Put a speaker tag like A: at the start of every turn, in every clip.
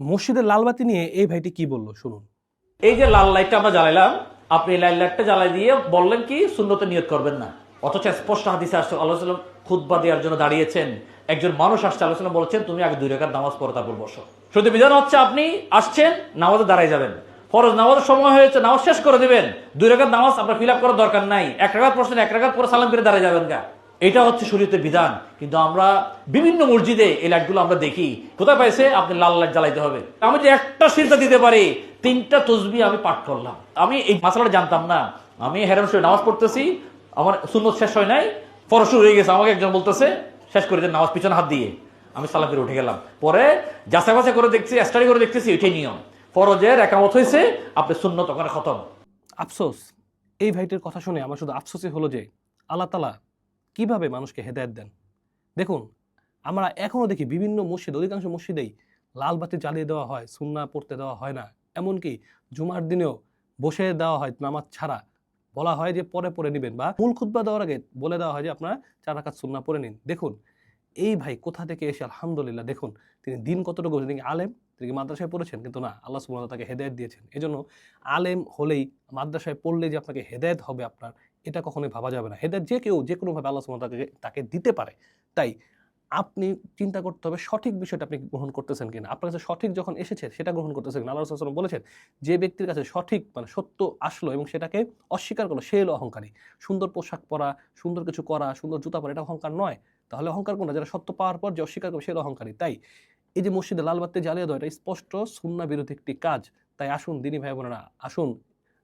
A: মসজিদের লালবাতি নিয়ে এই ভাইটি কি বললো শুনুন।
B: এই যে লাল লাইটটা আমরা জ্বালাইলাম, আপনি লাল লাইটটা জ্বালাই দিয়ে বললেন কি সুন্নতে নিয়ত করবেন না, অথচ স্পষ্ট হাদিসে আসছে আল্লাহ সাল্লাম খুতবা দেওয়ার জন্য দাঁড়িয়েছেন, একজন মানুষ আসছে, আল্লাহ সাল্লাম বলেছেন তুমি আগে 2 রাকাত নামাজ পড়ো তারপর বসো। শুধু বিধান হচ্ছে আপনি আসছেন নামাজে দাঁড়ায় যাবেন, ফরজ নামাজের সময় হয়েছে নামাজ শেষ করে দিবেন, 2 রাকাত নামাজ আপনার ফিল আপ করার দরকার নাই, 1 রাকাত পড়ছেন 1 রাকাত পরে সালাম করে দাঁড়ায় যাবেন গা। এটা হচ্ছে শরীয়তের বিধান। কিন্তু আমরা বিভিন্ন মসজিদে এই লাইটগুলো আমরা দেখি, কোথায় পাইছে আপনি লাল লাইট জ্বালাইতে হবে। আমি যে একটা সিজদা দিতে পারি 3টা তাসবিহ আমি পাঠ করলাম, আমি এই মাসালাটা জানতাম না। আমি হেরাম শরীফ নামাজ পড়তেছি, আমার সুন্নত শেষ হয় নাই, ফরজ শুরু হয়ে গেছে, আমাকে একজন বলতেছে শেষ করে দেন নামাজ পিছনে হাত দিয়ে, আমি সালাম করে উঠে গেলাম। পরে যাচাই বাছাই করে দেখছি, স্টাডি করে দেখতেছি এটাই নিয়ম, ফরজের একামত হয়েছে আপনি সুন্নত ওখানে খতম।
A: আফসোস, এই ভাইটির কথা শুনে আমার শুধু আফসোসই হলো যে আল্লাহ তাআলা কিভাবে মানুষকে হেদায়েত দেন। দেখুন, আমরা এখনো দেখি বিভিন্ন মসজিদ, অধিকাংশ মসজিদেই লাল বাতি জ্বালিয়ে দেওয়া হয়, সুন্নাহ পড়তে দেওয়া হয় না। এমনকি জুমার দিনেও বসে দেওয়া হয় নামাজ ছাড়া, বলা হয় যে পরে পড়ে নিবেন, বা মূল খুতবা দেওয়ার আগে বলে দেওয়া হয় যে আপনারা 4 রাকাত সুন্নাহ পড়ে নিন। দেখুন এই ভাই কোথা থেকে এসে, আলহামদুলিল্লাহ, দেখুন তিনি দিন কতটুকু, তিনি আলেম, তিনি মাদ্রাসায় পড়েছেন, কিন্তু না, আল্লাহ সুবহানাহু ওয়া তাআলা তাকে হেদায়েত দিয়েছেন। এজন্য আলেম হলেই, মাদ্রাসায় পড়লে যে আপনাকে হেদায়েত হবে আপনার, এটা কখনোই ভাবা যাবে না। হেদায়েত যে কেউ যে কোনোভাবে আল্লাহ সুবহানাহু ওয়া তাআলা তাকে দিতে পারে। তাই আপনি চিন্তা করতে হবে সঠিক বিষয়টা আপনি গ্রহণ করতেছেন কিনা। আপনার কাছে সঠিক যখন এসেছে সেটা গ্রহণ করতেছেন কিনা। আল্লাহ রাসূল সাল্লাল্লাহু আলাইহি ওয়াসাল্লাম বলেছেন, যে ব্যক্তির কাছে সঠিক মানে সত্য আসলো এবং সেটাকে অস্বীকার করলো, সে হলো অহংকারী। সুন্দর পোশাক পরা, সুন্দর কিছু করা, সুন্দর জুতা পরা, এটা অহংকার নয়। তাহলে অহংকার কোনটা? যারা সত্য পাওয়ার পর যে অস্বীকার করবে সে হলো অহংকারী। তাই এই যে মসজিদে লাল বাতি জ্বালিয়ে দেওয়া, এটা স্পষ্ট সুন্নাহ বিরোধী একটি কাজ। তাই আসুন দিনী ভাই বোনেরা, আসুন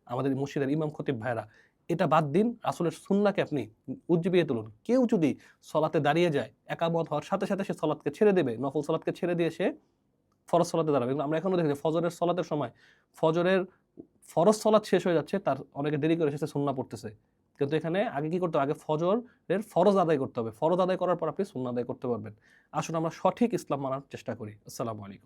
A: আমাদের মসজিদের ইমাম খতিব ভাইরা, এটা বাদ দিন, রাসূলের সুন্নাহকে আপনি উজ্জীবিয়ে তুলুন। কেউ যদি সলাতে দাঁড়িয়ে যায়, একামত হওয়ার সাথে সাথে সে সলাতকে ছেড়ে দেবে, নফল সলাতকে ছেড়ে দিয়ে সে ফরজ সলাতে দাঁড়াবে। কিন্তু আমরা এখনো দেখি যে ফজরের সলাতের সময় ফজরের ফরজ সলাত শেষ হয়ে যাচ্ছে, তার অনেকে দেরি করে এসেছে সুন্নাহ পড়তেছে। কিন্তু এখানে আগে কি করতে হবে? আগে ফজরের ফরজ আদায় করতে হবে। ফরজ আদায় করার পর আপনি সুন্নাহ আদায় করতে পারবেন। আসুন আমরা সঠিক ইসলাম মানার চেষ্টা করি। আসসালামু আলাইকুম।